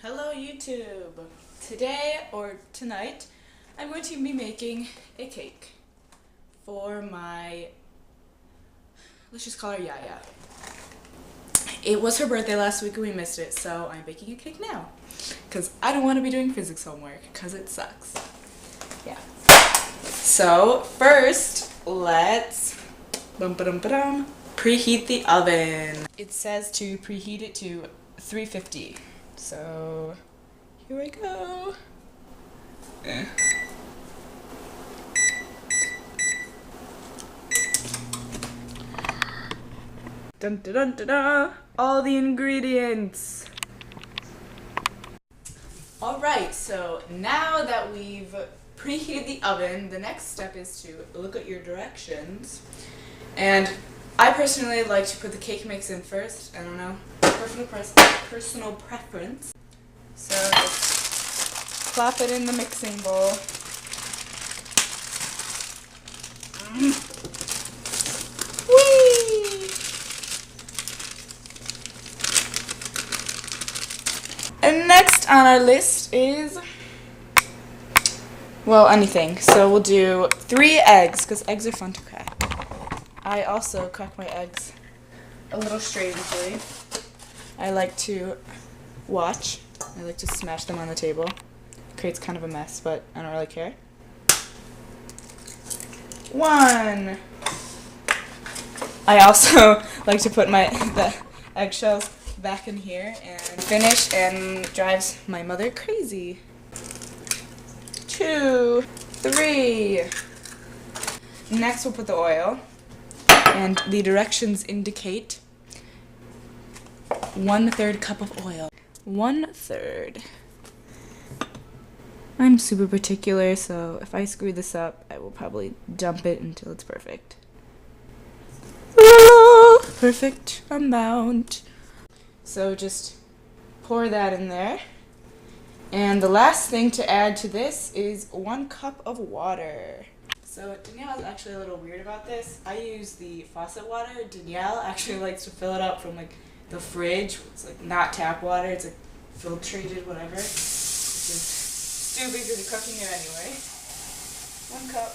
Hello YouTube! Today, or tonight, I'm going to be making a cake for my, let's just call her Yaya. It was her birthday last week and we missed it, so I'm baking a cake now. Because I don't want to be doing physics homework, because it sucks. Yeah. So, first, let's preheat the oven. It says to preheat it to 350. So, here I go. Dun dun dun dun dun! All the ingredients! Alright, so now that we've preheated the oven, the next step is to look at your directions. And I personally like to put the cake mix in first. I don't know. Personal preference. So just plop it in the mixing bowl. Whee! And next on our list is, well, anything. So we'll do 3 eggs, because eggs are fun to crack. I also crack my eggs a little strangely. I like to watch. I like to smash them on the table. It creates kind of a mess, but I don't really care. 1. I also like to put the eggshells back in here and finish, and drives my mother crazy. 2, 3. Next we'll put the oil, and the directions indicate 1/3 cup of oil. 1/3. I'm super particular, so if I screw this up, I will probably dump it until it's perfect. Perfect amount. So just pour that in there. And the last thing to add to this is 1 cup of water. So Danielle is actually a little weird about this. I use the faucet water. Danielle actually likes to fill it up from like the fridge. It's like not tap water, it's like filtrated whatever. It's just stupid because you're cooking it anyway. 1 cup.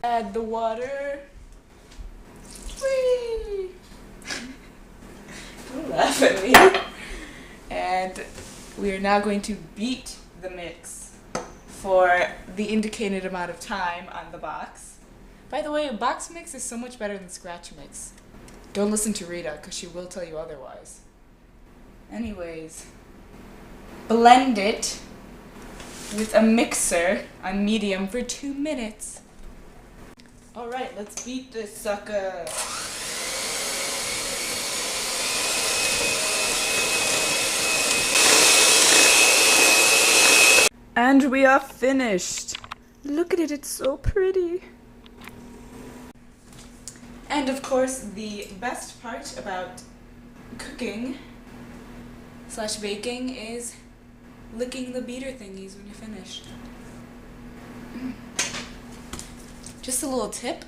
Add the water. Whee! Don't laugh at me. And we are now going to beat the mix for the indicated amount of time on the box. By the way, box mix is so much better than scratch mix. Don't listen to Rita, because she will tell you otherwise. Anyways, blend it with a mixer on medium for 2 minutes. Alright, let's beat this sucker. And we are finished. Look at it, it's so pretty. And of course, the best part about cooking / baking is licking the beater thingies when you're finished. Just a little tip.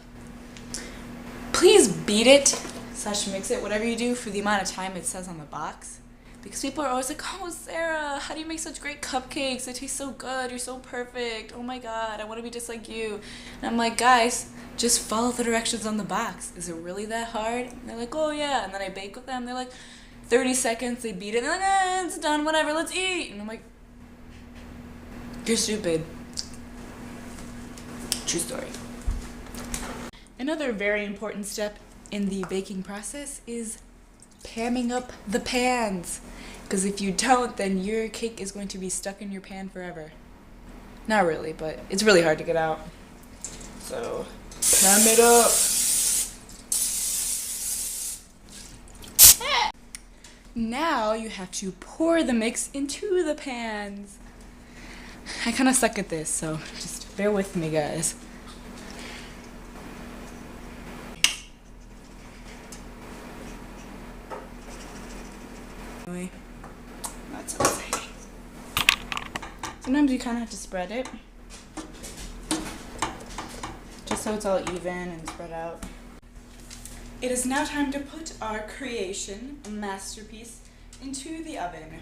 Please beat it / mix it, whatever you do, for the amount of time it says on the box. Because people are always like, oh, Sarah, how do you make such great cupcakes? They taste so good. You're so perfect. Oh my God, I want to be just like you. And I'm like, guys, just follow the directions on the box. Is it really that hard? And they're like, oh yeah. And then I bake with them. They're like, 30 seconds, they beat it. And they're like, it's done, whatever, let's eat. And I'm like, you're stupid. True story. Another very important step in the baking process is pamming up the pans, because if you don't, then your cake is going to be stuck in your pan forever. Not really, but it's really hard to get out. So, pam it up. Now you have to pour the mix into the pans. I kind of suck at this, so just bear with me, guys. That's so exciting. Sometimes you kind of have to spread it, just so it's all even and spread out. It is now time to put our creation, a masterpiece, into the oven.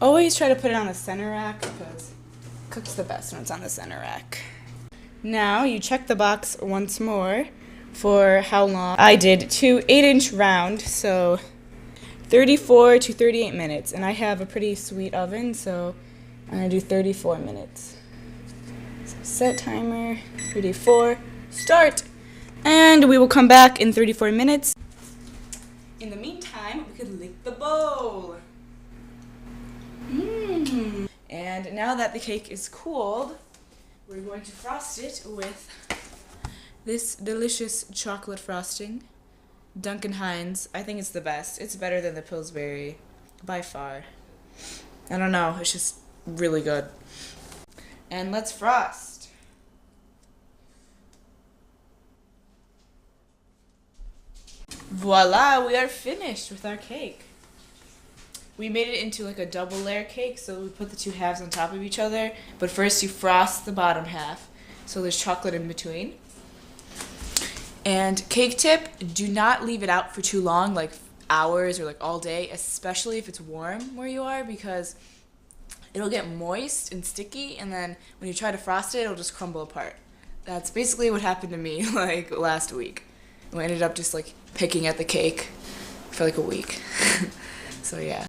Always try to put it on the center rack because it cooks the best when it's on the center rack. Now you check the box once more for how long. I did 2 8-inch round, so 34 to 38 minutes. And I have a pretty sweet oven, so I'm going to do 34 minutes. So set timer, 34, start. And we will come back in 34 minutes. In the meantime, we could lick the bowl. And now that the cake is cooled, we're going to frost it with this delicious chocolate frosting. Duncan Hines. I think it's the best. It's better than the Pillsbury by far. I don't know, it's just really good. And let's frost. Voila, we are finished with our cake. We made it into like a double layer cake, so we put the 2 halves on top of each other, but first you frost the bottom half, so there's chocolate in between. And cake tip, do not leave it out for too long, like hours or like all day, especially if it's warm where you are, because it'll get moist and sticky, and then when you try to frost it, it'll just crumble apart. That's basically what happened to me like last week. I ended up just like picking at the cake for like a week. So yeah.